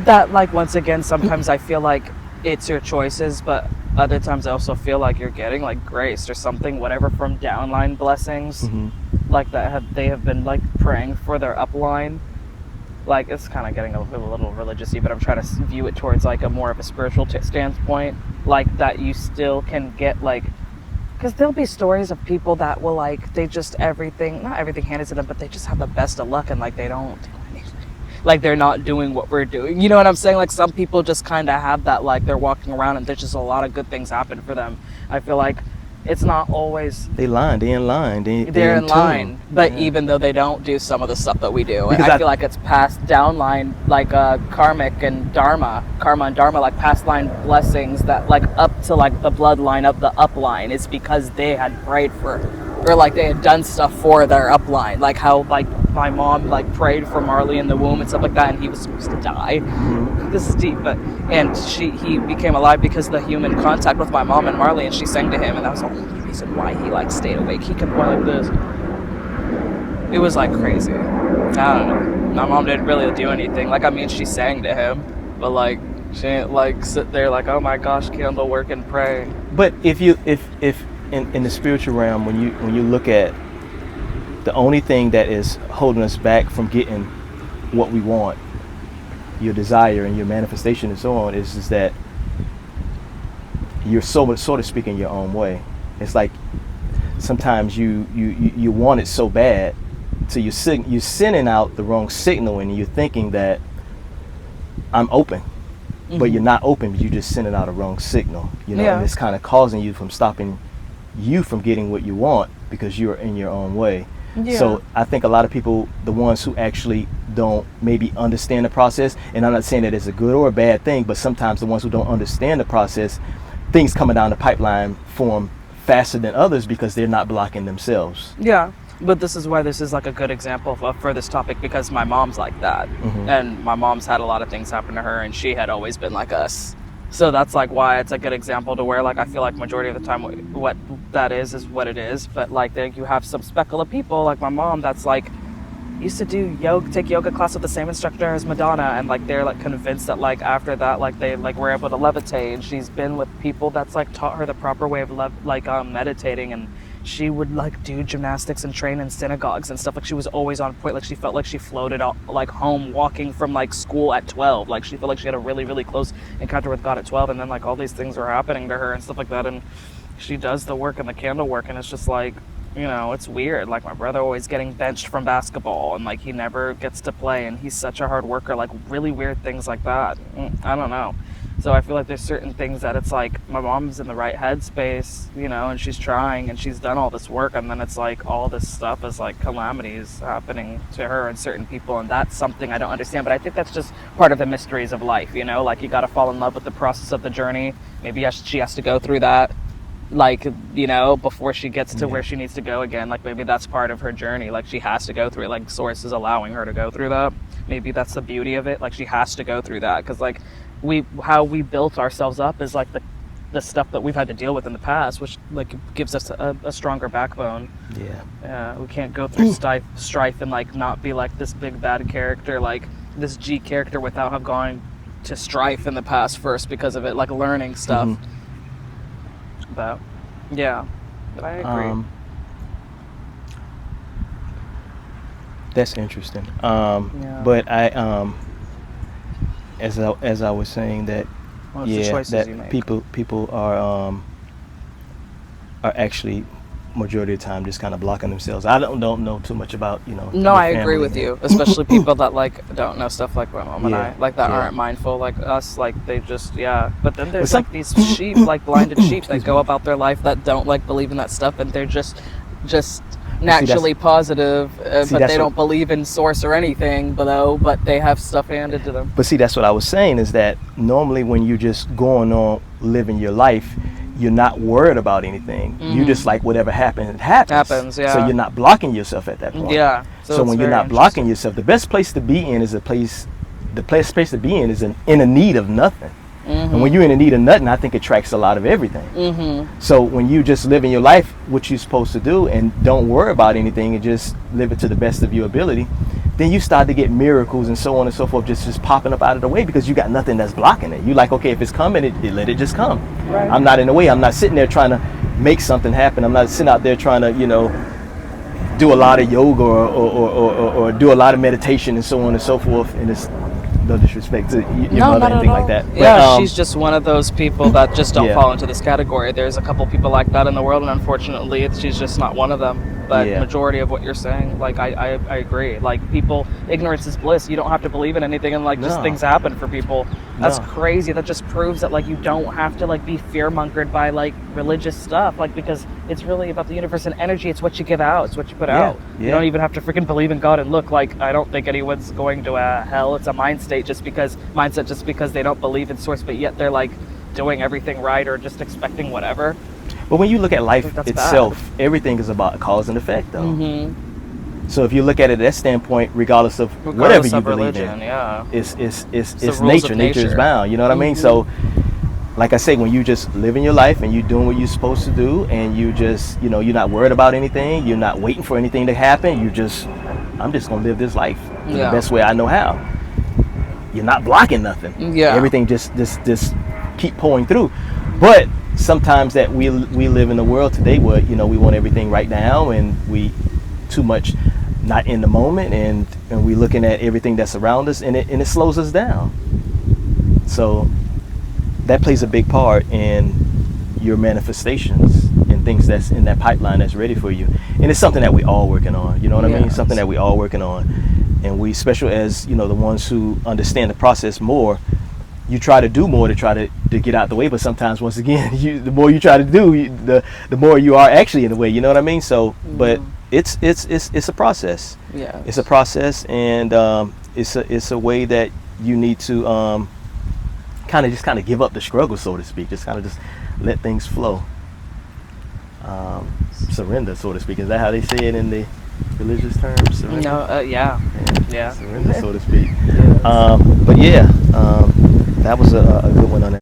That, like, once again, sometimes I feel like it's your choices, but other times I also feel like you're getting like grace or something, whatever, from downline blessings, like they have been like praying for their upline. Like, it's kind of getting a little religious-y, but I'm trying to view it towards like a more of a spiritual standpoint, like that you still can get like, because there'll be stories of people that will like, they just not everything handed to them, but they just have the best of luck and like they don't do anything. Like, they're not doing what we're doing. You know what I'm saying? Like, some people just kind of have that, like, they're walking around and there's just a lot of good things happen for them. I feel like it's not always... They're in line. They're in line. But yeah. Even though they don't do some of the stuff that we do. Because I feel like it's passed down line, like karma and dharma, like past line blessings that, like, up to, like, the bloodline of the upline is because they had prayed for... or like they had done stuff for their upline, like how like my mom like prayed for Marley in the womb and stuff like that, and he was supposed to die. This is deep, but he became alive because of the human contact with my mom and Marley, and she sang to him, and that was the only reason why he like stayed awake. He could go like this. It was like crazy. I don't know. My mom didn't really do anything. Like, I mean, she sang to him, but like she didn't like sit there like, oh my gosh, candle work and pray. But if in the spiritual realm, when you look at the only thing that is holding us back from getting what we want, your desire and your manifestation and so on, is that you're sort of speaking your own way. It's like sometimes you want it so bad, so you're sending out the wrong signal, and you're thinking that I'm open. But you're not open. You're just sending out a wrong signal, and it's kind of causing you from stopping you from getting what you want because you're in your own way. So I think a lot of people, the ones who actually don't maybe understand the process, and I'm not saying that it's a good or a bad thing, but sometimes the ones who don't understand the process, things coming down the pipeline form faster than others because they're not blocking themselves. But this is why this is like a good example for this topic, because my mom's like that. And my mom's had a lot of things happen to her, and she had always been like us. So that's like why it's a good example to where, like, I feel like majority of the time what that is what it is. But like, then you have some speckle of people like my mom that's like used to take yoga class with the same instructor as Madonna, and like they're like convinced that like after that like they like were able to levitate, and she's been with people that's like taught her the proper way of meditating, and she would like do gymnastics and train in synagogues and stuff. Like, she was always on point. Like, she felt like she floated out, like home walking from like school at 12. Like, she felt like she had a really, really close encounter with God at 12, and then like all these things were happening to her and stuff like that, and she does the work and the candle work, and it's just like, it's weird. Like, my brother always getting benched from basketball, and like he never gets to play, and he's such a hard worker. Like, really weird things like that. I don't know. So I feel like there's certain things that it's like my mom's in the right headspace, and she's trying and she's done all this work, and then it's like all this stuff is like calamities happening to her and certain people, and that's something I don't understand. But I think that's just part of the mysteries of life, like you got to fall in love with the process of the journey. Maybe she has to go through that, like, before she gets to where she needs to go again. Like, maybe that's part of her journey. Like, she has to go through it. Like, Source is allowing her to go through that. Maybe that's the beauty of it. Like, she has to go through that because like how we built ourselves up is like the stuff that we've had to deal with in the past, which like gives us a stronger backbone. We can't go through strife and like not be like this big bad character, like this G character, without have gone to strife in the past first because of it, like learning stuff. But but I agree. That's interesting. But I as I was saying that that people are actually majority of the time just kind of blocking themselves. I don't know too much about No, I agree with you, especially people that like don't know stuff like my mom and I, like that aren't mindful like us. Like, they just but then there's like these sheep, like blinded sheep that go about their life that don't like believe in that stuff, and they're just naturally positive, but they don't believe in Source or anything but they have stuff handed to them. But see, that's what I was saying, is that normally when you're just going on living your life, you're not worried about anything. You just like whatever happens, it happens. So you're not blocking yourself at that point. So when you're not blocking yourself, the best place to be in is the best place to be in is in a need of nothing. And when you're in a need of nothing, I think it attracts a lot of everything. So when you just live in your life what you're supposed to do and don't worry about anything and just live it to the best of your ability, then you start to get miracles and so on and so forth just popping up out of the way because you got nothing that's blocking it. You like, okay, if it's coming, let it just come. Right. I'm not in the way. I'm not sitting there trying to make something happen. I'm not sitting out there trying to, do a lot of yoga or do a lot of meditation and so on and so forth. And it's no disrespect to your mother or anything like that. Yeah, she's just one of those people that just don't Yeah. fall into this category. There's a couple people like that in the world, and unfortunately, she's just not one of them. But Yeah. majority of what you're saying, like I agree. Like people, ignorance is bliss. You don't have to believe in anything, and like just No. things happen for people. That's No. crazy. That just proves that like you don't have to like be fear-mongered by like religious stuff. Like because it's really about the universe and energy. It's what you give out. It's what you put out. You Yeah. don't even have to freaking believe in God. And look, like I don't think anyone's going to hell. It's a mindset just because they don't believe in source, but yet they're like doing everything right or just expecting whatever. But when you look at life That's itself, everything is about cause and effect, though. Mm-hmm. So if you look at it at that standpoint, regardless of whatever you believe religion, in, yeah. it's rules nature. of Nature is nature. bound. You know what I mean? So, like I say, when you just living your life and you doing what you're supposed to do, and you just, you're not worried about anything. You're not waiting for anything to happen. I'm just gonna live this life the best way I know how. You're not blocking nothing. Yeah. Everything just keep pouring through. But sometimes that we live in a world today where we want everything right now, and we too much not in the moment, and we looking at everything that's around us, and it slows us down. So that plays a big part in your manifestations and things that's in that pipeline that's ready for you. And it's something that we all working on. You know what I mean? Yes. Something that we all working on. And we, especially as the ones who understand the process more, you try to do more to try to get out the way, but sometimes once again, the more you try to do, the more you are actually in the way. You know what I mean? So, but it's a process. Yeah. It's a process, and it's a way that you need to kind of give up the struggle, so to speak. Just let things flow. Surrender, so to speak. Is that how they say it in the religious terms? Surrender? No. Yeah. Surrender, so to speak. But yeah. That was a good one on that.